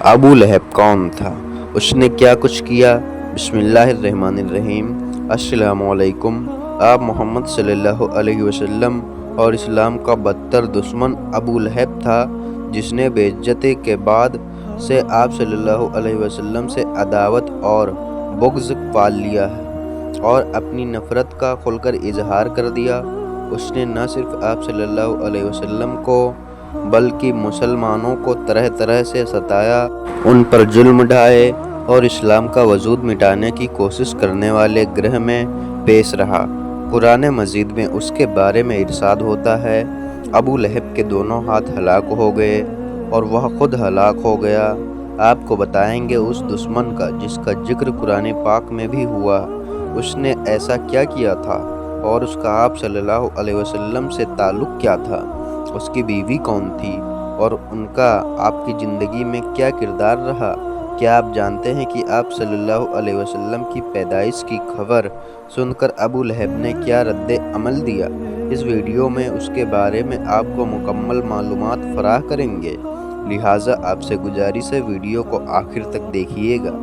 ابو لہب کون تھا؟ اس نے کیا کچھ کیا؟ بسم اللہ الرحمن الرحیم۔ السلام علیکم۔ آپ محمد صلی اللہ علیہ وسلم اور اسلام کا بدتر دشمن ابو لہب تھا، جس نے بے عزتی کے بعد سے آپ صلی اللہ علیہ وسلم سے عداوت اور بغض پال لیا ہے اور اپنی نفرت کا کھل کر اظہار کر دیا۔ اس نے نہ صرف آپ صلی اللہ علیہ وسلم کو بلکہ مسلمانوں کو طرح طرح سے ستایا، ان پر ظلم ڈھائے اور اسلام کا وجود مٹانے کی کوشش کرنے والے گروہ میں پیش رہا۔ قرآن مجید میں اس کے بارے میں ارشاد ہوتا ہے، ابو لہب کے دونوں ہاتھ ہلاک ہو گئے اور وہ خود ہلاک ہو گیا۔ آپ کو بتائیں گے اس دشمن کا جس کا ذکر قرآن پاک میں بھی ہوا، اس نے ایسا کیا کیا تھا اور اس کا آپ صلی اللہ علیہ وسلم سے تعلق کیا تھا، اس کی بیوی کون تھی اور ان کا آپ کی زندگی میں کیا کردار رہا۔ کیا آپ جانتے ہیں کہ آپ صلی اللہ علیہ وسلم کی پیدائش کی خبر سن کر ابو لہب نے کیا رد عمل دیا؟ اس ویڈیو میں اس کے بارے میں آپ کو مکمل معلومات فراہم کریں گے، لہٰذا آپ سے گزارش ہے ویڈیو کو آخر تک دیکھیے گا۔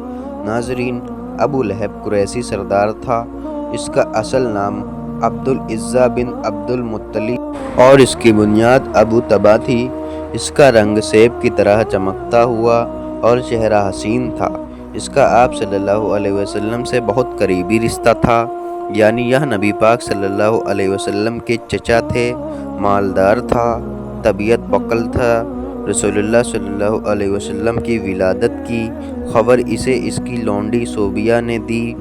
ناظرین، ابو لہب قریشی سردار تھا۔ اس کا اصل نام عبدالعزیٰ بن عبد المطلب اور اس کی بنیاد ابو طبع تھی۔ اس کا رنگ سیب کی طرح چمکتا ہوا اور چہرہ حسین تھا۔ اس کا آپ صلی اللہ علیہ وسلم سے بہت قریبی رشتہ تھا، یعنی یہ نبی پاک صلی اللہ علیہ وسلم کے چچا تھے۔ مالدار تھا، طبیعت بقل تھا۔ رسول اللہ صلی اللہ علیہ وسلم کی ولادت کی خبر اسے اس کی لونڈی صوبیہ نے دی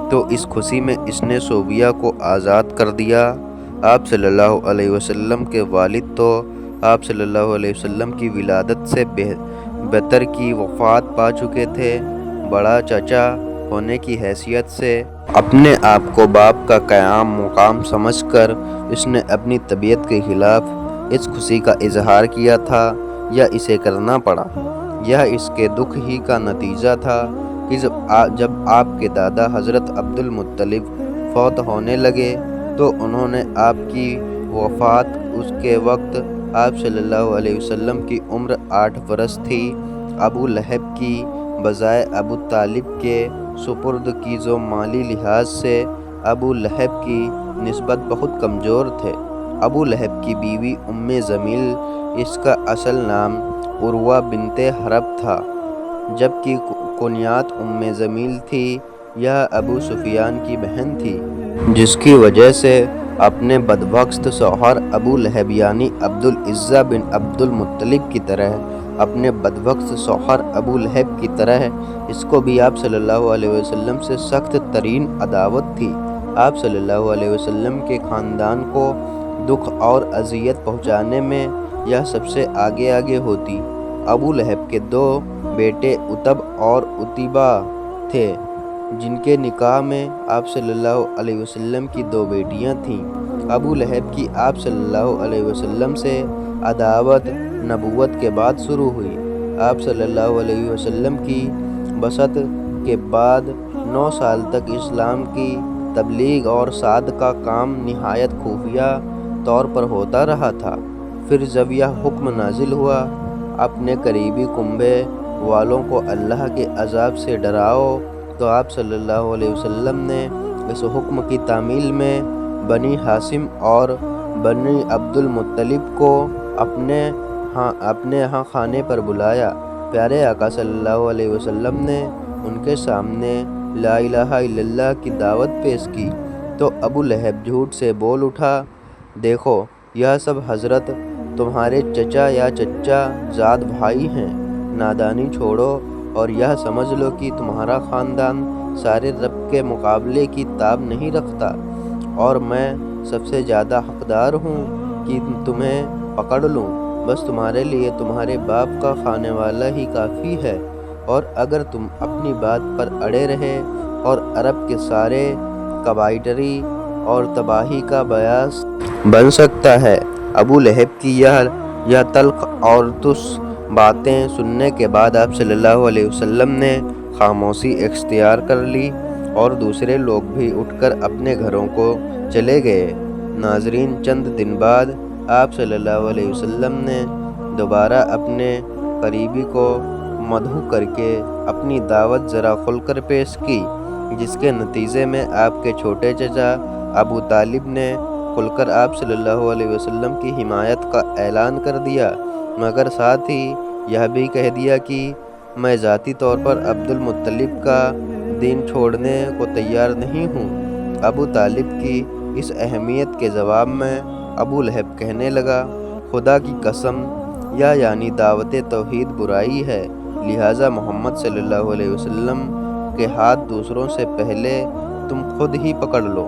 تو اس خوشی میں اس نے صوبیہ کو آزاد کر دیا۔ آپ صلی اللہ علیہ وسلم کے والد تو آپ صلی اللہ علیہ وسلم کی ولادت سے بہتر کی وفات پا چکے تھے۔ بڑا چچا ہونے کی حیثیت سے اپنے آپ کو باپ کا قیام مقام سمجھ کر اس نے اپنی طبیعت کے خلاف اس خوشی کا اظہار کیا تھا یا اسے کرنا پڑا۔ یہ اس کے دکھ ہی کا نتیجہ تھا کہ جب آپ کے دادا حضرت عبد المطلب فوت ہونے لگے تو انہوں نے آپ کی وفات اس کے وقت آپ صلی اللہ علیہ وسلم کی عمر 8 برس تھی۔ ابو لہب کی بجائے ابو طالب کے سپرد کی جو مالی لحاظ سے ابو لہب کی نسبت بہت کمزور تھے۔ ابو لہب کی بیوی ام جمیل، اس کا اصل نام عروہ بنت حرب تھا، جبکہ کنیات ام جمیل تھی۔ یہ ابو سفیان کی بہن تھی، جس کی وجہ سے اپنے بدبخت شوہر ابو لہب یعنی عبدالعزیٰ بن عبد المطلب کی طرح اپنے بدبخت شوہر ابو لہب کی طرح اس کو بھی آپ صلی اللہ علیہ وسلم سے سخت ترین عداوت تھی۔ آپ صلی اللہ علیہ وسلم کے خاندان کو دکھ اور اذیت پہنچانے میں یہ سب سے آگے ہوتی۔ ابو لہب کے 2 بیٹے عتب اور عتیبہ تھے، جن کے نکاح میں آپ صلی اللہ علیہ وسلم کی 2 بیٹیاں تھیں۔ ابو لہب کی آپ صلی اللہ علیہ وسلم سے عداوت نبوت کے بعد شروع ہوئی۔ آپ صلی اللہ علیہ وسلم کی بعثت کے بعد 9 سال تک اسلام کی تبلیغ اور اشاعت کا کام نہایت خفیہ طور پر ہوتا رہا تھا۔ پھر جب یہ حکم نازل ہوا، اپنے قریبی کنبے والوں کو اللہ کے عذاب سے ڈراؤ، تو آپ صلی اللہ علیہ وسلم نے اس حکم کی تعمیل میں بنی ہاشم اور بنی عبد المطلب کو اپنے ہاں خانے پر بلایا۔ پیارے آقا صلی اللہ علیہ وسلم نے ان کے سامنے لا الہ الا اللہ کی دعوت پیش کی تو ابو لہب جھوٹ سے بول اٹھا، دیکھو یہ سب حضرت تمہارے چچا یا چچا زاد بھائی ہیں، نادانی چھوڑو اور یہ سمجھ لو کہ تمہارا خاندان سارے رب کے مقابلے کی تاب نہیں رکھتا اور میں سب سے زیادہ حقدار ہوں کہ تمہیں پکڑ لوں۔ بس تمہارے لیے تمہارے باپ کا خانے والا ہی کافی ہے، اور اگر تم اپنی بات پر اڑے رہے اور عرب کے سارے کبائٹری اور تباہی کا باعث بن سکتا ہے۔ ابو لہب کی یہ تلخ اور تس باتیں سننے کے بعد آپ صلی اللہ علیہ وسلم نے خاموشی اختیار کر لی اور دوسرے لوگ بھی اٹھ کر اپنے گھروں کو چلے گئے۔ ناظرین، چند دن بعد آپ صلی اللہ علیہ وسلم نے دوبارہ اپنے قریبی کو مدعو کر کے اپنی دعوت ذرا کھل کر پیش کی، جس کے نتیجے میں آپ کے چھوٹے چچا ابو طالب نے کھل کر آپ صلی اللہ علیہ وسلم کی حمایت کا اعلان کر دیا، مگر ساتھ ہی یہ بھی کہہ دیا کہ میں ذاتی طور پر عبد المطلب کا دین چھوڑنے کو تیار نہیں ہوں۔ ابو طالب کی اس اہمیت کے جواب میں ابو لہب کہنے لگا، خدا کی قسم، یعنی دعوت توحید برائی ہے، لہٰذا محمد صلی اللہ علیہ وسلم کے ہاتھ دوسروں سے پہلے تم خود ہی پکڑ لو۔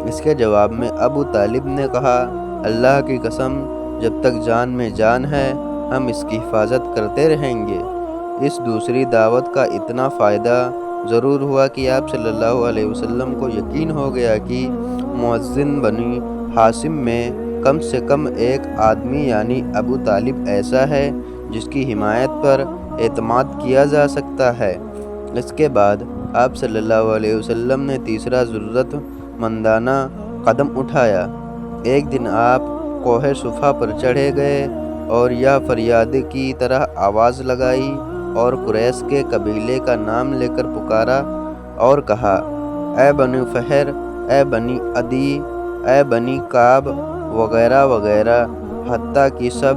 اس کے جواب میں ابو طالب نے کہا، اللہ کی قسم، جب تک جان میں جان ہے ہم اس کی حفاظت کرتے رہیں گے۔ اس دوسری دعوت کا اتنا فائدہ ضرور ہوا کہ آپ صلی اللہ علیہ وسلم کو یقین ہو گیا کہ مؤذن بنی ہاشم میں کم سے کم ایک آدمی یعنی ابو طالب ایسا ہے جس کی حمایت پر اعتماد کیا جا سکتا ہے۔ اس کے بعد آپ صلی اللہ علیہ وسلم نے تیسرا ضرورت مندانہ قدم اٹھایا۔ ایک دن آپ کوہ صفا پر چڑھے گئے اور یہ فریاد کی طرح آواز لگائی اور قریش کے قبیلے کا نام لے کر پکارا اور کہا، اے بنی فہر، اے بنی عدی، اے بنی کعب وغیرہ وغیرہ، حتیٰ کہ سب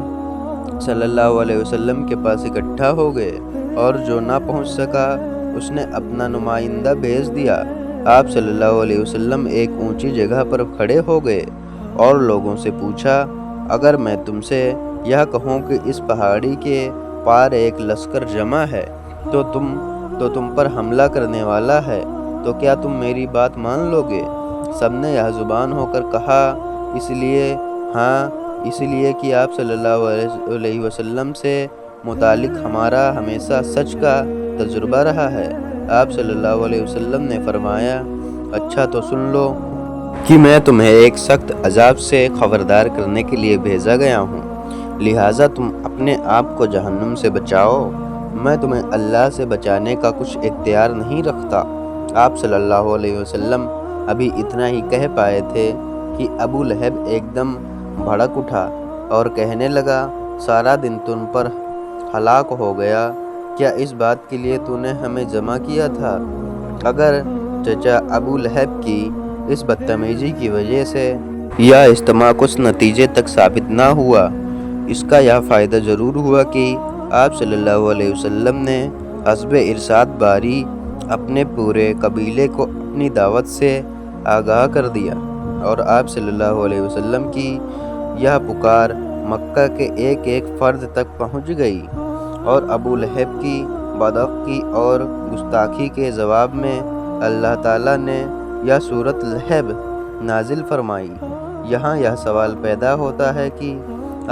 صلی اللہ علیہ وسلم کے پاس اکٹھا ہو گئے، اور جو نہ پہنچ سکا اس نے اپنا نمائندہ بھیج دیا۔ آپ صلی اللہ علیہ وسلم ایک اونچی جگہ پر کھڑے ہو گئے اور لوگوں سے پوچھا، اگر میں تم سے یہ کہوں کہ اس پہاڑی کے پار ایک لشکر جمع ہے تو تم پر حملہ کرنے والا ہے، تو کیا تم میری بات مان لو گے؟ سب نے یہ زبان ہو کر کہا، اس لیے کہ آپ صلی اللہ علیہ وسلم سے متعلق ہمارا ہمیشہ سچ کا تجربہ رہا ہے۔ آپ صلی اللہ علیہ وسلم نے فرمایا، اچھا تو سن لو کہ میں تمہیں ایک سخت عذاب سے خبردار کرنے کے لیے بھیجا گیا ہوں، لہٰذا تم اپنے آپ کو جہنم سے بچاؤ، میں تمہیں اللہ سے بچانے کا کچھ اختیار نہیں رکھتا۔ آپ صلی اللہ علیہ وسلم ابھی اتنا ہی کہہ پائے تھے کہ ابو لہب ایک دم بھڑک اٹھا اور کہنے لگا، سارا دن تم پر ہلاک ہو گیا، کیا اس بات کے لیے تو نے ہمیں جمع کیا تھا؟ اگر چچا ابو لہب کی اس بدتمیزی کی وجہ سے یہ اجتماع کچھ نتیجے تک ثابت نہ ہوا، اس کا یہ فائدہ ضرور ہوا کہ آپ صلی اللہ علیہ وسلم نے حسب ارشاد باری اپنے پورے قبیلے کو اپنی دعوت سے آگاہ کر دیا، اور آپ صلی اللہ علیہ وسلم کی یہ پکار مکہ کے ایک ایک فرد تک پہنچ گئی، اور ابو لہب کی بدعقلی اور گستاخی کے جواب میں اللہ تعالیٰ نے یہ سورۃ لہب نازل فرمائی۔ یہاں یہ سوال پیدا ہوتا ہے کہ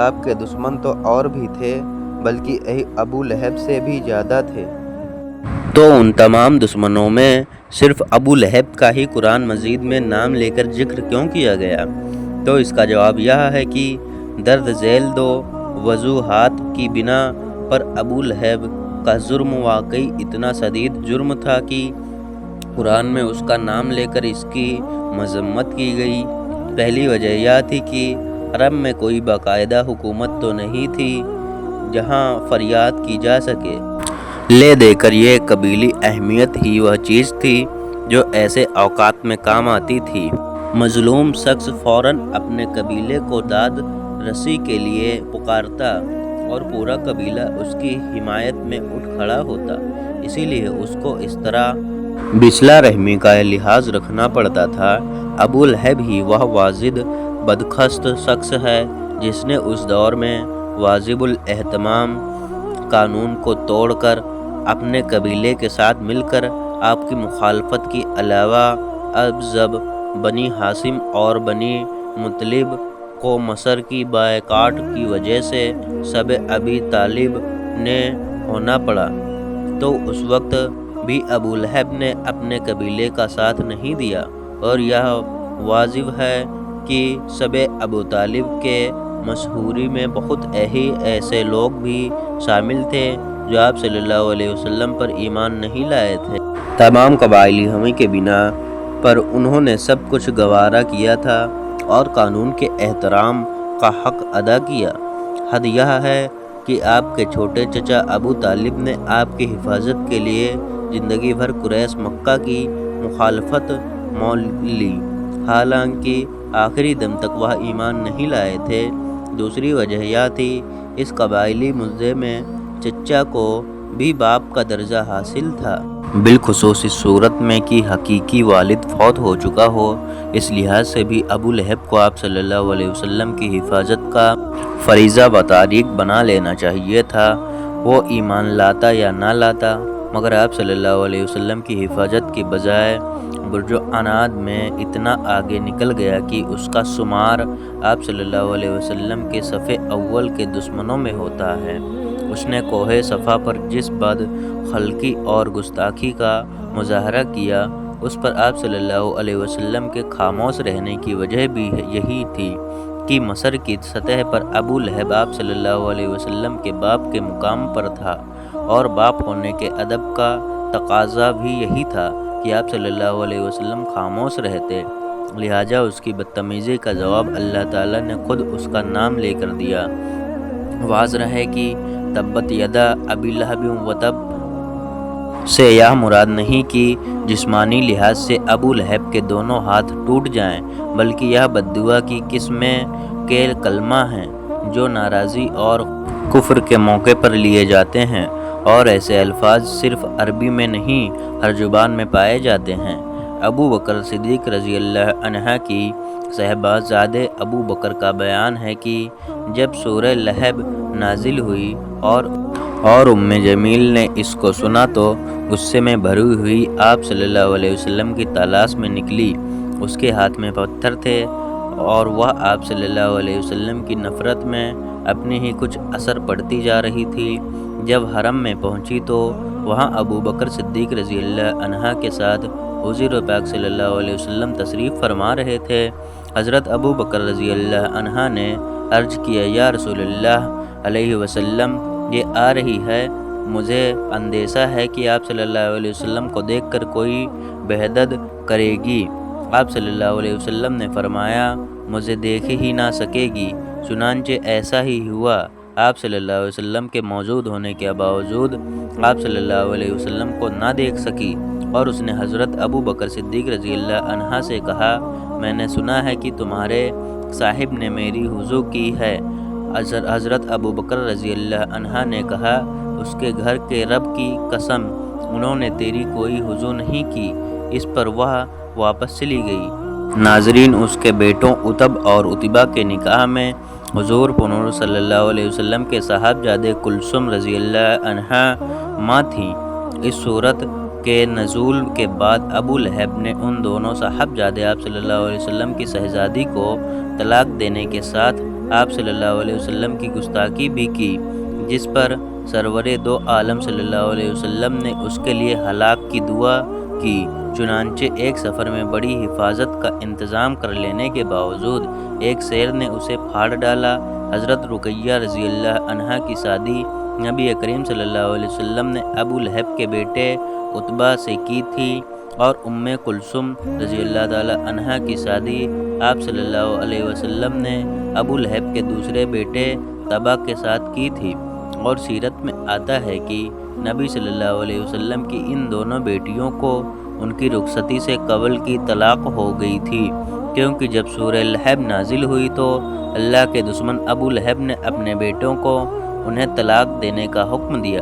آپ کے دشمن تو اور بھی تھے، بلکہ ابو لہب سے بھی زیادہ تھے، تو ان تمام دشمنوں میں صرف ابو لہب کا ہی قرآن مجید میں نام لے کر ذکر کیوں کیا گیا؟ تو اس کا جواب یہ ہے کہ درج ذیل دو وجوہات کی بنا پر ابو لہب کا جرم واقعی اتنا شدید جرم تھا کہ قرآن میں اس کا نام لے کر اس کی مذمت کی گئی۔ پہلی وجہ یہ تھی کہ عرب میں کوئی باقاعدہ حکومت تو نہیں تھی جہاں فریاد کی جا سکے، لے دے کر یہ قبیلی اہمیت ہی وہ چیز تھی جو ایسے اوقات میں کام آتی تھی۔ مظلوم شخص فوراً اپنے قبیلے کو داد رسی کے لیے پکارتا اور پورا قبیلہ اس کی حمایت میں اٹھ کھڑا ہوتا، اسی لیے اس کو اس طرح بسلا رحمی کا لحاظ رکھنا پڑتا تھا۔ ابو لہب ہی وہ واجد بدخشت شخص ہے جس نے اس دور میں واجب الاحتمام قانون کو توڑ کر اپنے قبیلے کے ساتھ مل کر آپ کی مخالفت کے علاوہ ابزب بنی ہاشم اور بنی مطلب کو مصر کی بائیکاٹ کی وجہ سے سب ابی طالب نے ہونا پڑا، تو اس وقت بھی ابو لہب نے اپنے قبیلے کا ساتھ نہیں دیا، اور یہ واضح ہے کہ سب ابو طالب کے مشہوری میں بہت ایسے لوگ بھی شامل تھے جو آپ صلی اللہ علیہ وسلم پر ایمان نہیں لائے تھے۔ تمام قبائلی ہمیں کے بنا پر انہوں نے سب کچھ گوارا کیا تھا اور قانون کے احترام کا حق ادا کیا۔ حد یہ ہے کہ آپ کے چھوٹے چچا ابو طالب نے آپ کی حفاظت کے لیے زندگی بھر قریش مکہ کی مخالفت مول لی، حالانکہ آخری دم تک وہ ایمان نہیں لائے تھے۔ دوسری وجہ یہ تھی اس قبائلی مضے میں چچا کو بھی باپ کا درجہ حاصل تھا، بالخصوص اس صورت میں کہ حقیقی والد فوت ہو چکا ہو۔ اس لحاظ سے بھی ابو لہب کو آپ صلی اللہ علیہ وسلم کی حفاظت کا فریضہ بطریق بنا لینا چاہیے تھا، وہ ایمان لاتا یا نہ لاتا، مگر آپ صلی اللہ علیہ وسلم کی حفاظت کی بجائے برج عناد میں اتنا آگے نکل گیا کہ اس کا شمار آپ صلی اللہ علیہ وسلم کے صف اول کے دشمنوں میں ہوتا ہے۔ اس نے کوہ صفا پر جس بد خلقی اور گستاخی کا مظاہرہ کیا، اس پر آپ صلی اللہ علیہ وسلم کے خاموش رہنے کی وجہ بھی یہی تھی کہ مصر کی سطح پر ابو لہب آپ صلی اللہ علیہ وسلم کے باپ کے مقام پر تھا، اور باپ ہونے کے ادب کا تقاضا بھی یہی تھا کہ آپ صلی اللہ علیہ وسلم خاموش رہتے، لہٰذا اس کی بدتمیزی کا جواب اللہ تعالیٰ نے خود اس کا نام لے کر دیا۔ واضح ہے کہ تبت یدا ابی لہب وتب سے یہ مراد نہیں کہ جسمانی لحاظ سے ابو لہب کے دونوں ہاتھ ٹوٹ جائیں، بلکہ یہ بددعا کی قسمیں کے کلمہ ہیں جو ناراضی اور کفر کے موقع پر لیے جاتے ہیں، اور ایسے الفاظ صرف عربی میں نہیں ہر زبان میں پائے جاتے ہیں۔ ابو بکر صدیق رضی اللہ عنہ کی صاحبزادے ابو بکر کا بیان ہے کہ جب سورہ لہب نازل ہوئی اور ام جمیل نے اس کو سنا تو غصے میں بھری ہوئی آپ صلی اللہ علیہ وسلم کی تلاش میں نکلی۔ اس کے ہاتھ میں پتھر تھے اور وہ آپ صلی اللہ علیہ وسلم کی نفرت میں اپنی ہی کچھ اثر پڑتی جا رہی تھی۔ جب حرم میں پہنچی تو وہاں ابو بکر صدیق رضی اللہ عنہ کے ساتھ حضور پاک صلی اللہ علیہ وسلم تشریف فرما رہے تھے۔ حضرت ابو بکر رضی اللہ عنہ نے عرض کیا، یا رسول اللہ علیہ وسلم، یہ آ رہی ہے، مجھے اندیشہ ہے کہ آپ صلی اللہ علیہ وسلم کو دیکھ کر کوئی بہدد کرے گی۔ آپ صلی اللہ علیہ وسلم نے فرمایا، مجھے دیکھ ہی نہ سکے گی۔ چنانچہ ایسا ہی ہوا، آپ صلی اللہ علیہ وسلم کے موجود ہونے کے باوجود آپ صلی اللہ علیہ وسلم کو نہ دیکھ سکی، اور اس نے حضرت ابو بکر صدیق رضی اللہ عنہ سے کہا، میں نے سنا ہے کہ تمہارے صاحب نے میری وضو کی ہے۔ حضرت ابو بکر رضی اللہ عنہ نے کہا، اس کے گھر کے رب کی قسم، انہوں نے تیری کوئی وضو نہیں کی۔ اس پر وہ واپس چلی گئی۔ ناظرین، اس کے بیٹوں عتب اور عتبہ کے نکاح میں حضور پنور صلی اللہ علیہ وسلم کے صاحبزادے کلثوم رضی اللہ عنہا ماں تھیں۔ اس صورت کے نزول کے بعد ابو لہب نے ان دونوں صاحبزادے آپ صلی اللہ علیہ وسلم کی شہزادی کو طلاق دینے کے ساتھ آپ صلی اللہ علیہ وسلم کی گستاخی بھی کی، جس پر سرور دو عالم صلی اللہ علیہ وسلم نے اس کے لیے ہلاک کی دعا کی۔ چنانچہ ایک سفر میں بڑی حفاظت کا انتظام کر لینے کے باوجود ایک شیر نے اسے پھاڑ ڈالا۔ حضرت رقیہ رضی اللہ عنہا کی شادی نبی کریم صلی اللہ علیہ وسلم نے ابو لہب کے بیٹے عتبہ سے کی تھی، اور ام کلثوم رضی اللہ تعالی عنہا کی شادی آپ صلی اللہ علیہ وسلم نے ابو لہب کے دوسرے بیٹے طبع کے ساتھ کی تھی۔ اور سیرت میں آتا ہے کہ نبی صلی اللہ علیہ وسلم کی ان دونوں بیٹیوں کو ان کی رخصتی سے قبل کی طلاق ہو گئی تھی، کیونکہ جب سورہ لہب نازل ہوئی تو اللہ کے دشمن ابو لہب نے اپنے بیٹوں کو انہیں طلاق دینے کا حکم دیا۔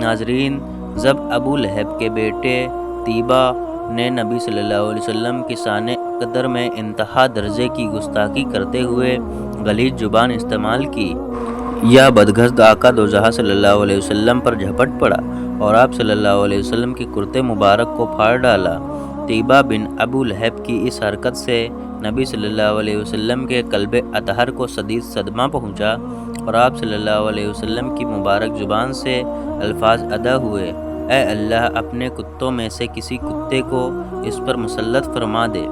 ناظرین، جب ابو لہب کے بیٹے طیبہ نے نبی صلی اللہ علیہ وسلم کی شان قدر میں انتہا درجے کی گستاخی کرتے ہوئے غلیظ زبان استعمال کی، یا بدگھست آقا دو جہاں صلی اللہ علیہ وسلم پر جھپٹ پڑا اور آپ صلی اللہ علیہ وسلم کے کرتے مبارک کو پھاڑ ڈالا۔ طیبہ بن ابو لہب کی اس حرکت سے نبی صلی اللہ علیہ وسلم کے قلب اطہر کو شدید صدمہ پہنچا، اور آپ صلی اللہ علیہ وسلم کی مبارک زبان سے الفاظ ادا ہوئے، اے اللہ، اپنے کتوں میں سے کسی کتے کو اس پر مسلط فرما دے۔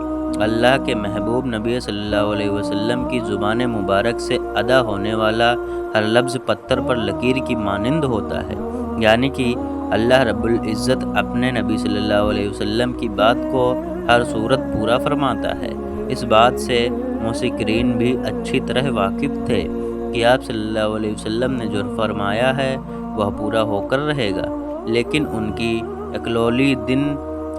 اللہ کے محبوب نبی صلی اللہ علیہ وسلم کی زبان مبارک سے ادا ہونے والا ہر لفظ پتھر پر لکیر کی مانند ہوتا ہے، یعنی کہ اللہ رب العزت اپنے نبی صلی اللہ علیہ وسلم کی بات کو ہر صورت پورا فرماتا ہے۔ اس بات سے موسیقرین بھی اچھی طرح واقف تھے کہ آپ صلی اللہ علیہ وسلم نے جو فرمایا ہے وہ پورا ہو کر رہے گا۔ لیکن ان کی اکلولی دن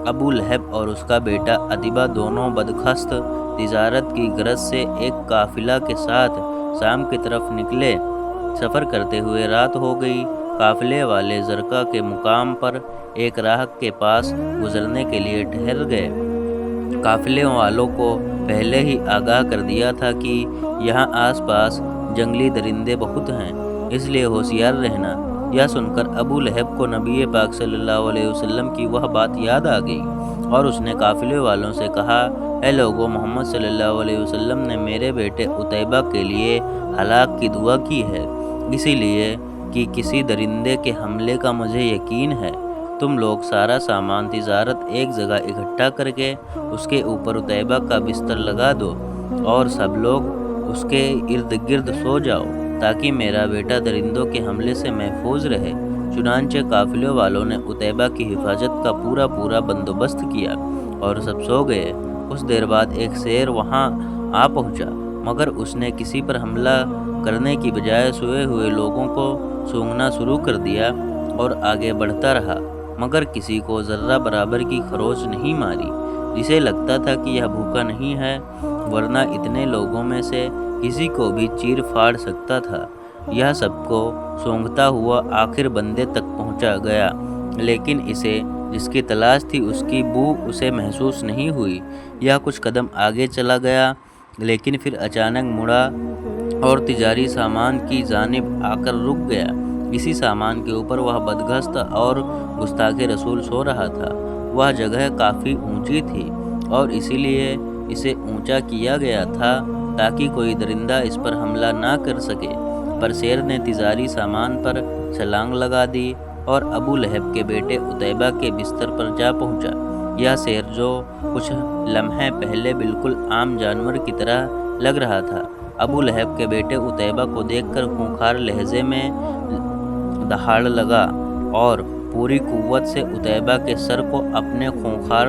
ابو لہب اور اس کا بیٹا اتبا دونوں بدخست تجارت کی غرض سے ایک قافلہ کے ساتھ شام کی طرف نکلے۔ سفر کرتے ہوئے رات ہو گئی۔ قافلے والے زرقہ کے مقام پر ایک راہ کے پاس گزرنے کے لیے ٹھہر گئے۔ قافلے والوں کو پہلے ہی آگاہ کر دیا تھا کہ یہاں آس پاس جنگلی درندے بہت ہیں، اس لیے ہوشیار رہنا۔ یہ سن کر ابو لہب کو نبی پاک صلی اللہ علیہ وسلم کی وہ بات یاد آ گئی اور اس نے قافلے والوں سے کہا، اے لوگو، محمد صلی اللہ علیہ وسلم نے میرے بیٹے اتیبہ کے لیے ہلاک کی دعا کی ہے، اسی لیے کہ کسی درندے کے حملے کا مجھے یقین ہے۔ تم لوگ سارا سامان تجارت ایک جگہ اکٹھا کر کے اس کے اوپر اتیبہ کا بستر لگا دو اور سب لوگ اس کے ارد گرد سو جاؤ تاکہ میرا بیٹا درندوں کے حملے سے محفوظ رہے۔ چنانچہ قافلے والوں نے اتیبہ کی حفاظت کا پورا بندوبست کیا اور سب سو گئے۔ کچھ دیر بعد ایک شیر وہاں آ پہنچا، مگر اس نے کسی پر حملہ کرنے کی بجائے سوئے ہوئے لوگوں کو سونگھنا شروع کر دیا اور آگے بڑھتا رہا، مگر کسی کو ذرہ برابر کی خروش نہیں ماری، جسے لگتا تھا کہ یہ بھوکا نہیں ہے، ورنہ اتنے لوگوں میں سے کسی کو بھی چیر پھاڑ سکتا تھا۔ یہ سب کو سونگھتا ہوا آخر بندے تک پہنچا گیا، لیکن اسے جس کی تلاش تھی اس کی بو اسے محسوس نہیں ہوئی۔ یہ کچھ قدم آگے چلا گیا، لیکن پھر اچانک مڑا اور تجاری سامان کی جانب آ کر رک گیا۔ اسی سامان کے اوپر وہ بدخست اور گستاخ رسول سو رہا تھا۔ وہ جگہ کافی اونچی تھی اور اسی لیے اسے اونچا کیا گیا تھا تاکہ کوئی درندہ اس پر حملہ نہ کر سکے، پر شیر نے تجاری سامان پر چھلانگ لگا دی اور ابو لہب کے بیٹے اتیبہ کے بستر پر جا پہنچا۔ یہ شیر جو کچھ لمحے پہلے بالکل عام جانور کی طرح لگ رہا تھا، ابو لہب کے بیٹے اتیبہ کو دیکھ کر خونخوار لہجے میں دہاڑ لگا اور پوری قوت سے اتیبہ کے سر کو اپنے خونخوار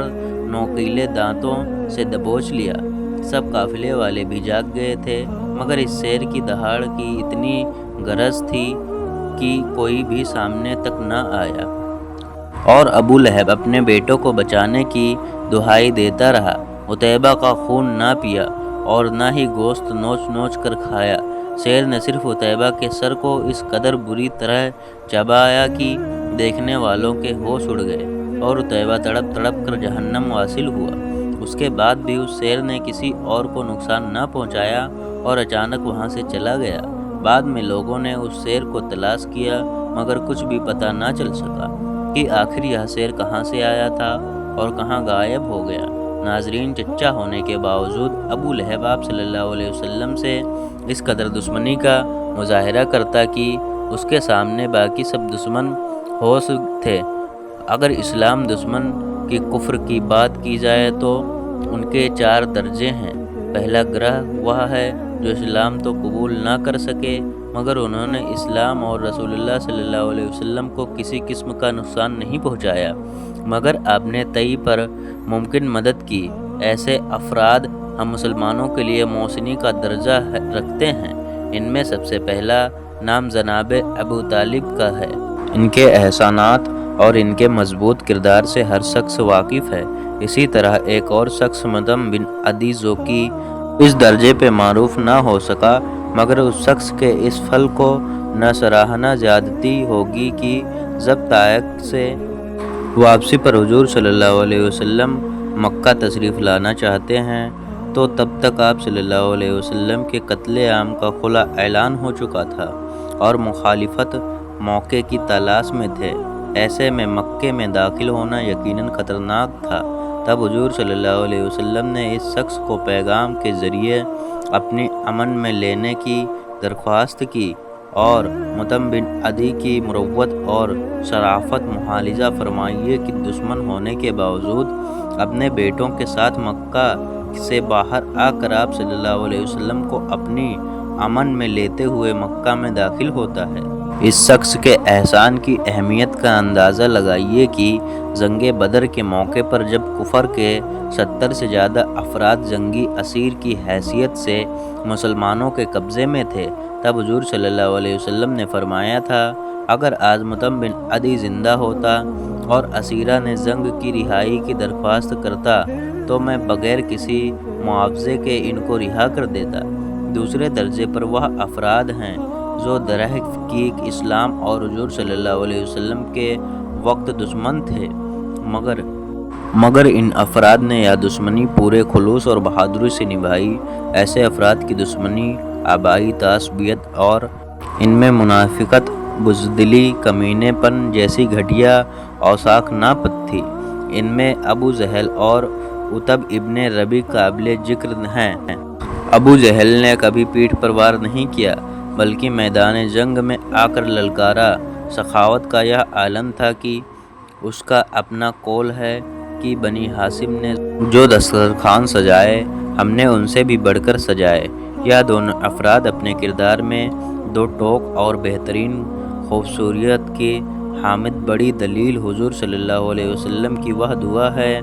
نوکیلے دانتوں سے دبوچ لیا۔ سب قافلے والے بھی جاگ گئے تھے، مگر اس شیر کی دہاڑ کی اتنی غرض تھی کہ کوئی بھی سامنے تک نہ آیا، اور ابو لہب اپنے بیٹوں کو بچانے کی دہائی دیتا رہا۔ اتیبہ کا خون نہ پیا اور نہ ہی گوشت نوچ نوچ کر کھایا۔ شیر نے صرف اتیبہ کے سر کو اس قدر بری طرح چبایا کہ دیکھنے والوں کے ہوش اڑ گئے اور اتیبہ تڑپ تڑپ کر جہنم واصل ہوا۔ اس کے بعد بھی اس شیر نے کسی اور کو نقصان نہ پہنچایا اور اچانک وہاں سے چلا گیا۔ بعد میں لوگوں نے اس شیر کو تلاش کیا، مگر کچھ بھی پتہ نہ چل سکا کہ آخر یہ شیر کہاں سے آیا تھا اور کہاں غائب ہو گیا۔ ناظرین، چچا ہونے کے باوجود ابو لہب آپ صلی اللہ علیہ وسلم سے اس قدر دشمنی کا مظاہرہ کرتا کہ اس کے سامنے باقی سب دشمن ہوش تھے۔ اگر اسلام دشمن کی کفر کی بات کی جائے تو ان کے 4 درجے ہیں۔ پہلا گروہ وہ ہے جو اسلام تو قبول نہ کر سکے، مگر انہوں نے اسلام اور رسول اللہ صلی اللہ علیہ وسلم کو کسی قسم کا نقصان نہیں پہنچایا، مگر اپنے تئی پر ممکن مدد کی۔ ایسے افراد ہم مسلمانوں کے لیے محسنی کا درجہ رکھتے ہیں۔ ان میں سب سے پہلا نام جناب ابو طالب کا ہے۔ ان کے احسانات اور ان کے مضبوط کردار سے ہر شخص واقف ہے۔ اسی طرح ایک اور شخص مدم بن عدی جو کہ اس درجے پہ معروف نہ ہو سکا، مگر اس شخص کے اس پھل کو نہ سراہنا زیادتی ہوگی کہ جب طائف سے واپسی پر حضور صلی اللہ علیہ وسلم مکہ تشریف لانا چاہتے ہیں تو تب تک آپ صلی اللہ علیہ وسلم کے قتل عام کا کھلا اعلان ہو چکا تھا اور مخالفت موقع کی تلاش میں تھے۔ ایسے میں مکے میں داخل ہونا یقیناً خطرناک تھا۔ تب حضور صلی اللہ علیہ وسلم نے اس شخص کو پیغام کے ذریعے اپنی امن میں لینے کی درخواست کی اور مطعم بن عدی کی مروت اور شرافت معالجہ فرمائیے کہ دشمن ہونے کے باوجود اپنے بیٹوں کے ساتھ مکہ سے باہر آ کر آپ صلی اللہ علیہ وسلم کو اپنی امن میں لیتے ہوئے مکہ میں داخل ہوتا ہے۔ اس شخص کے احسان کی اہمیت کا اندازہ لگائیے کہ جنگ بدر کے موقع پر جب کفر کے 70 سے زیادہ افراد جنگی اسیر کی حیثیت سے مسلمانوں کے قبضے میں تھے، تب حضور صلی اللہ علیہ وسلم نے فرمایا تھا، اگر آج مطعم بن عدی زندہ ہوتا اور اسیرہ نے زنگ کی رہائی کی درخواست کرتا تو میں بغیر کسی معاوضے کے ان کو رہا کر دیتا۔ دوسرے درجے پر وہ افراد ہیں جو در حقیقت اسلام اور حضور صلی اللہ علیہ وسلم کے وقت دشمن تھے، مگر ان افراد نے یا دشمنی پورے خلوص اور بہادری سے نبھائی۔ ایسے افراد کی دشمنی آبائی تعصبیت اور ان میں منافقت، بزدلی، کمینے پن جیسی گھٹیا اوصاف ناپت تھی۔ ان میں ابو جہل اور عتب ابن ربی قابل ذکر ہیں۔ ابو جہل نے کبھی پیٹھ پر وار نہیں کیا بلکہ میدان جنگ میں آ کر للکارا۔ سخاوت کا یہ عالم تھا کہ اس کا اپنا قول ہے کہ بنی ہاشم نے جو دسترخوان سجائے ہم نے ان سے بھی بڑھ کر سجائے۔ یہ دونوں افراد اپنے کردار میں دو ٹوک اور بہترین خوبصوریت کی حامد۔ بڑی دلیل حضور صلی اللہ علیہ وسلم کی وہ دعا ہے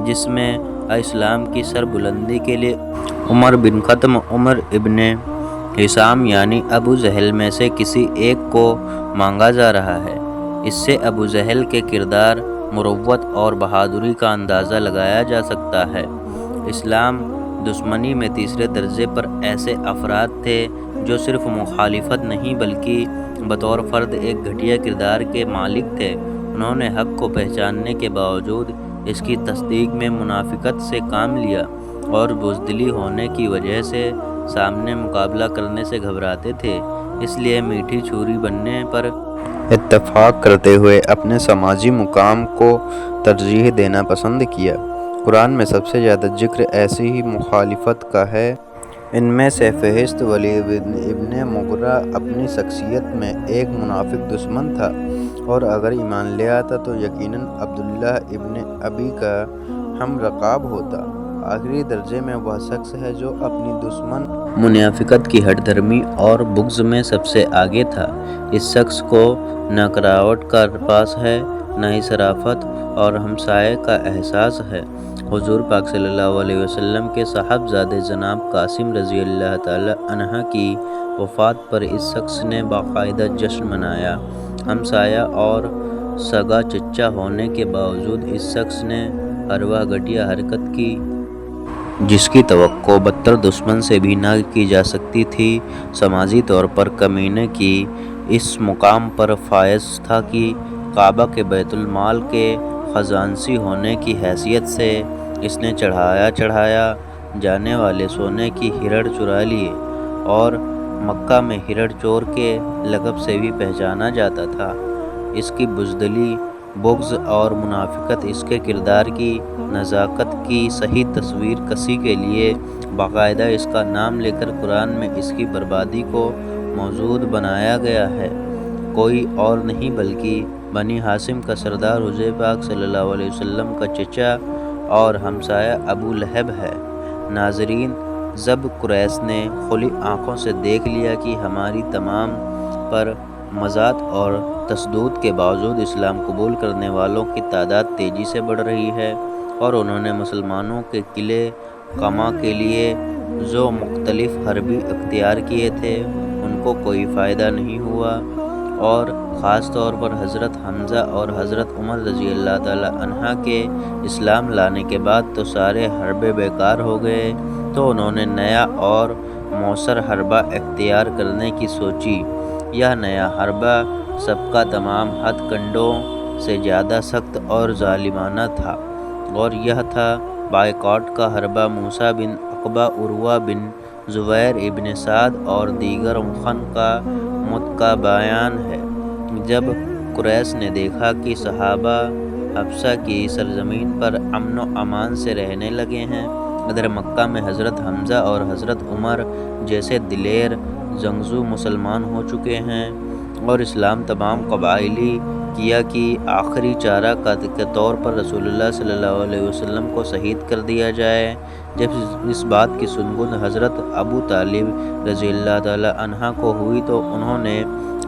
جس میں اسلام کی سر بلندی کے لیے عمر بن ختم، عمر ابن حشام یعنی ابو جہل میں سے کسی ایک کو مانگا جا رہا ہے۔ اس سے ابو جہل کے کردار، مروت اور بہادری کا اندازہ لگایا جا سکتا ہے۔ اسلام دشمنی میں تیسرے درجے پر ایسے افراد تھے جو صرف مخالفت نہیں بلکہ بطور فرد ایک گھٹیا کردار کے مالک تھے۔ انہوں نے حق کو پہچاننے کے باوجود اس کی تصدیق میں منافقت سے کام لیا اور بزدلی ہونے کی وجہ سے سامنے مقابلہ کرنے سے گھبراتے تھے، اس لیے میٹھی چھری بننے پر اتفاق کرتے ہوئے اپنے سماجی مقام کو ترجیح دینا پسند کیا۔ قرآن میں سب سے زیادہ ذکر ایسی ہی مخالفت کا ہے۔ ان میں سے فہرست ولید ابن مغیرہ اپنی شخصیت میں ایک منافق دشمن تھا اور اگر ایمان لے آتا تو یقیناً عبداللہ ابن ابی کا ہم رکاب ہوتا۔ آخری درجے میں وہ شخص ہے جو اپنی دشمن منافقت کی ہٹ دھرمی اور بغض میں سب سے آگے تھا۔ اس شخص کو نہ کراوٹ کا پاس ہے، نہ ہی شرافت اور ہمسائے کا احساس ہے۔ حضور پاک صلی اللہ علیہ وسلم کے صاحبزادے جناب قاسم رضی اللہ تعالی عنہ کی وفات پر اس شخص نے باقاعدہ جشن منایا۔ ہمسایہ اور سگا چچا ہونے کے باوجود اس شخص نے ہر وہ گھٹیا حرکت کی جس کی توقع بدتر دشمن سے بھی نہ کی جا سکتی تھی۔ سماجی طور پر کمینے کی اس مقام پر فائز تھا کہ کعبہ کے بیت المال کے خزانچی ہونے کی حیثیت سے اس نے چڑھایا جانے والے سونے کی ہرڑ چرا لیے اور مکہ میں ہرڑ چور کے لقب سے بھی پہچانا جاتا تھا۔ اس کی بزدلی، بغض اور منافقت اس کے کردار کی نزاکت کی صحیح تصویر کشی کے لیے باقاعدہ اس کا نام لے کر قرآن میں اس کی بربادی کو موجود بنایا گیا ہے۔ کوئی اور نہیں بلکہ بنی ہاشم کا سردار حضور پاک صلی اللہ علیہ وسلم کا چچا اور ہمسایہ ابو لہب ہے۔ ناظرین، جب قریش نے کھلی آنکھوں سے دیکھ لیا کہ ہماری تمام پر مزاحت اور تشدد کے باوجود اسلام قبول کرنے والوں کی تعداد تیزی سے بڑھ رہی ہے اور انہوں نے مسلمانوں کے قلعے قمع کے لیے جو مختلف حربی اختیار کیے تھے ان کو کوئی فائدہ نہیں ہوا اور خاص طور پر حضرت حمزہ اور حضرت عمر رضی اللہ تعالی عنہ کے اسلام لانے کے بعد تو سارے حربے بیکار ہو گئے، تو انہوں نے نیا اور مؤثر حربہ اختیار کرنے کی سوچی۔ یہ نیا حربہ سب کا تمام ہتھ کنڈوں سے زیادہ سخت اور ظالمانہ تھا اور یہ تھا بائیکاٹ کا حربہ۔ موسیٰ بن عقبہ، عروہ بن زبیر ابن سعد اور دیگر مخن کا متقابیان ہے۔ جب قریش نے دیکھا کہ صحابہ حبشہ کی سرزمین پر امن و امان سے رہنے لگے ہیں، ادھر مکہ میں حضرت حمزہ اور حضرت عمر جیسے دلیر جنگجو مسلمان ہو چکے ہیں اور اسلام تمام قبائلی کیا کہ آخری چارہ کے طور پر رسول اللہ صلی اللہ علیہ وسلم کو شہید کر دیا جائے۔ جب اس بات کی سنگن حضرت ابو طالب رضی اللہ تعالی عنہ کو ہوئی تو انہوں نے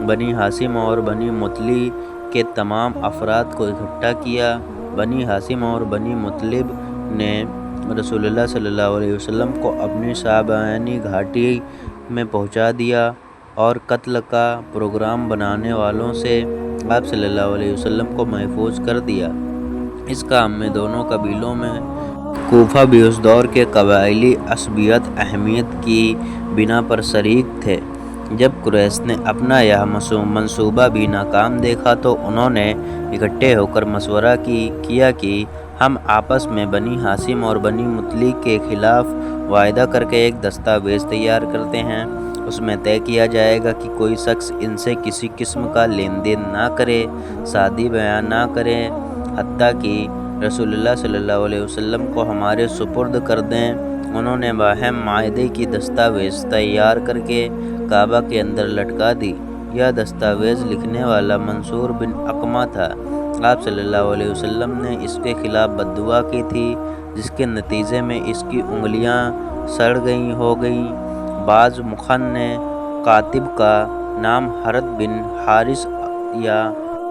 بنی ہاشم اور بنی مطلب کے تمام افراد کو اکٹھا کیا۔ بنی ہاشم اور بنی مطلب نے رسول اللہ صلی اللہ علیہ وسلم کو اپنی شعبانی گھاٹی میں پہنچا دیا اور قتل کا پروگرام بنانے والوں سے آپ صلی اللہ علیہ وسلم کو محفوظ کر دیا۔ اس کام میں دونوں قبیلوں میں کوفہ بھی اس دور کے قبائلی عصبیت اہمیت کی بنا پر شریک تھے۔ جب قریش نے اپنا یہ منصوبہ بھی ناکام دیکھا تو انہوں نے اکٹھے ہو کر مشورہ کیا کہ ہم آپس میں بنی ہاشم اور بنی مطلق کے خلاف وعدہ کر کے ایک دستاویز تیار کرتے ہیں۔ اس میں طے کیا جائے گا کہ کوئی شخص ان سے کسی قسم کا لین دین نہ کرے، شادی بیاہ نہ کرے، حتیٰ کہ رسول اللہ صلی اللہ علیہ وسلم کو ہمارے سپرد کر دیں۔ انہوں نے باہم معاہدے کی دستاویز تیار کر کے کعبہ کے اندر لٹکا دی۔ یہ دستاویز لکھنے والا منصور بن اقمہ تھا۔ آپ صلی اللہ علیہ وسلم نے اس کے خلاف بد دعا کی تھی، جس کے نتیجے میں اس کی انگلیاں سڑ ہو گئیں۔ بعض مخن نے کاتب کا نام حرد بن حارث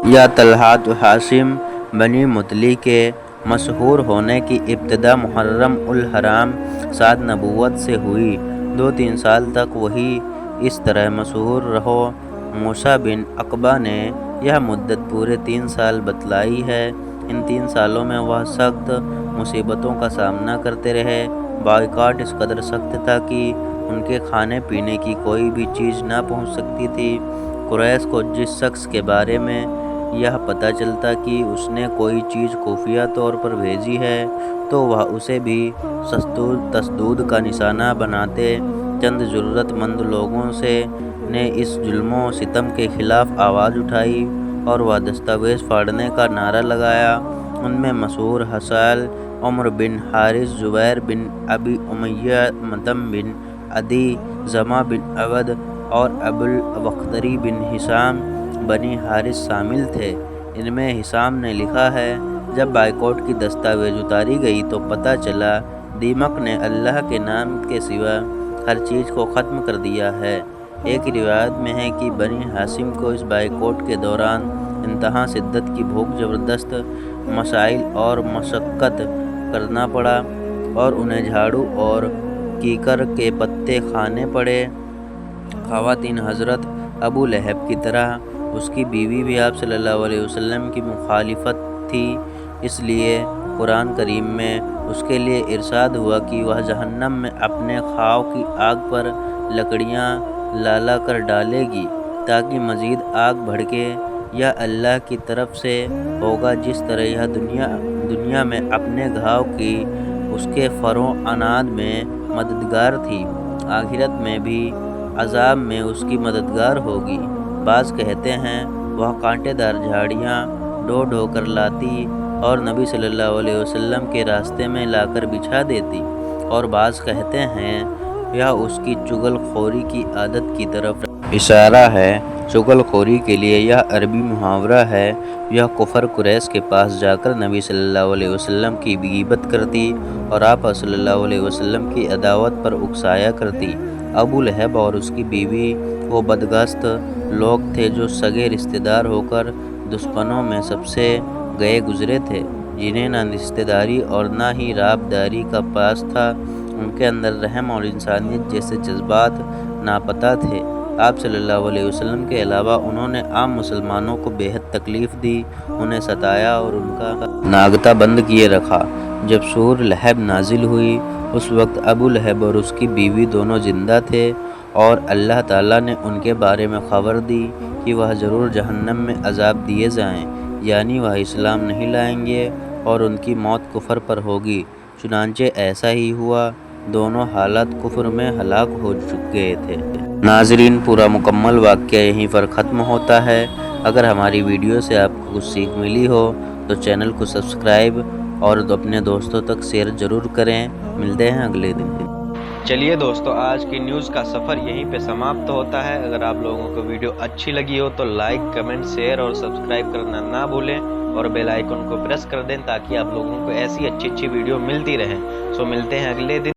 یا طلحۃ ہاشم بنی مطلق کے مشہور ہونے کی ابتدا محرم الحرام سال نبوت سے ہوئی۔ 2-3 سال تک وہی اس طرح مشہور رہو۔ موسیٰ بن عقبہ نے یہ مدت پورے 3 سال بتلائی ہے۔ ان 3 سالوں میں وہ سخت مصیبتوں کا سامنا کرتے رہے۔ بائیکاٹ اس قدر سخت تھا کہ ان کے کھانے پینے کی کوئی بھی چیز نہ پہنچ سکتی تھی۔ قریش کو جس شخص کے بارے میں یہ پتہ چلتا کہ اس نے کوئی چیز خفیہ طور پر بھیجی ہے تو وہ اسے بھی تشدد کا نشانہ بناتے۔ چند ضرورت مند لوگوں نے اس ظلم و ستم کے خلاف آواز اٹھائی اور وہ دستاویز پھاڑنے کا نعرہ لگایا۔ ان میں مسعود حصال، عمر بن حارث، زبیر بن ابی امیہ، مطعم بن عدی، زمع بن عبد اور ابو البختری بن ہشام بنی حارث شامل تھے۔ ان میں ہشام نے لکھا ہے، جب بائیکاٹ کی دستاویز اتاری گئی تو پتہ چلا دیمق نے اللہ کے نام کے سوا ہر چیز کو ختم کر دیا ہے۔ ایک روایت میں ہے کہ بنی ہاشم کو اس بائیکاٹ کے دوران انتہا شدت کی بھوک، زبردست مسائل اور مشقت کرنا پڑا اور انہیں جھاڑو اور کیکر کے پتے کھانے پڑے۔ خواتین حضرت ابو لہب کی طرح اس کی بیوی بھی آپ صلی اللہ علیہ وسلم کی مخالفت تھی، اس لیے قرآن کریم میں اس کے لیے ارشاد ہوا کہ وہ جہنم میں اپنے خاؤ کی آگ پر لکڑیاں لا کر ڈالے گی تاکہ مزید آگ بھڑکے۔ یہ اللہ کی طرف سے ہوگا، جس طرح یہ دنیا میں اپنے گھاؤ کی اس کے فرو اناد میں مددگار تھی، آخرت میں بھی عذاب میں اس کی مددگار ہوگی۔ بعض کہتے ہیں وہ کانٹے دار جھاڑیاں ڈھو کر لاتی اور نبی صلی اللہ علیہ وسلم کے راستے میں لا کر بچھا دیتی، اور بعض کہتے ہیں یہ اس کی چغل خوری کی عادت کی طرف اشارہ ہے۔ چغل خوری کے لیے یہ عربی محاورہ ہے۔ یہ کفر قریش کے پاس جا کر نبی صلی اللہ علیہ وسلم کی غیبت کرتی اور آپ صلی اللہ علیہ وسلم کی عداوت پر اکسایا کرتی۔ ابو لہب اور اس کی بیوی وہ بدقسمت لوگ تھے جو سگے رشتہ دار ہو کر دشمنوں میں سب سے گئے گزرے تھے، جنہیں نہ رشتہ داری اور نہ ہی راب داری کا پاس تھا۔ ان کے اندر رحم اور انسانیت جیسے جذبات لاپتہ تھے۔ آپ صلی اللہ علیہ وسلم کے علاوہ انہوں نے عام مسلمانوں کو بے حد تکلیف دی، انہیں ستایا اور ان کا ناغتہ بند کیے رکھا۔ جب سورہ لہب نازل ہوئی اس وقت ابو لہب اور اس کی بیوی دونوں زندہ تھے اور اللہ تعالیٰ نے ان کے بارے میں خبر دی کہ وہ ضرور جہنم میں عذاب دیے جائیں، یعنی وہ اسلام نہیں لائیں گے اور ان کی موت کفر پر ہوگی۔ چنانچہ ایسا ہی ہوا، دونوں حالات کفر میں ہلاک ہو چکے تھے۔ ناظرین، پورا مکمل واقعہ یہیں پر ختم ہوتا ہے۔ اگر ہماری ویڈیو سے آپ کو کچھ سیکھ ملی ہو تو چینل کو سبسکرائب اور اپنے دوستوں تک شیئر ضرور کریں۔ ملتے ہیں اگلے دن۔ چلیے دوستو، آج کی نیوز کا سفر یہیں پہ سماپت ہوتا ہے۔ اگر آپ لوگوں کو ویڈیو اچھی لگی ہو تو لائک، کمنٹ، شیئر اور سبسکرائب کرنا نہ بھولیں اور بیل آئیکن کو پریس کر دیں تاکہ آپ لوگوں کو ایسی اچھی ویڈیو ملتی رہے۔ ملتے ہیں اگلے دن۔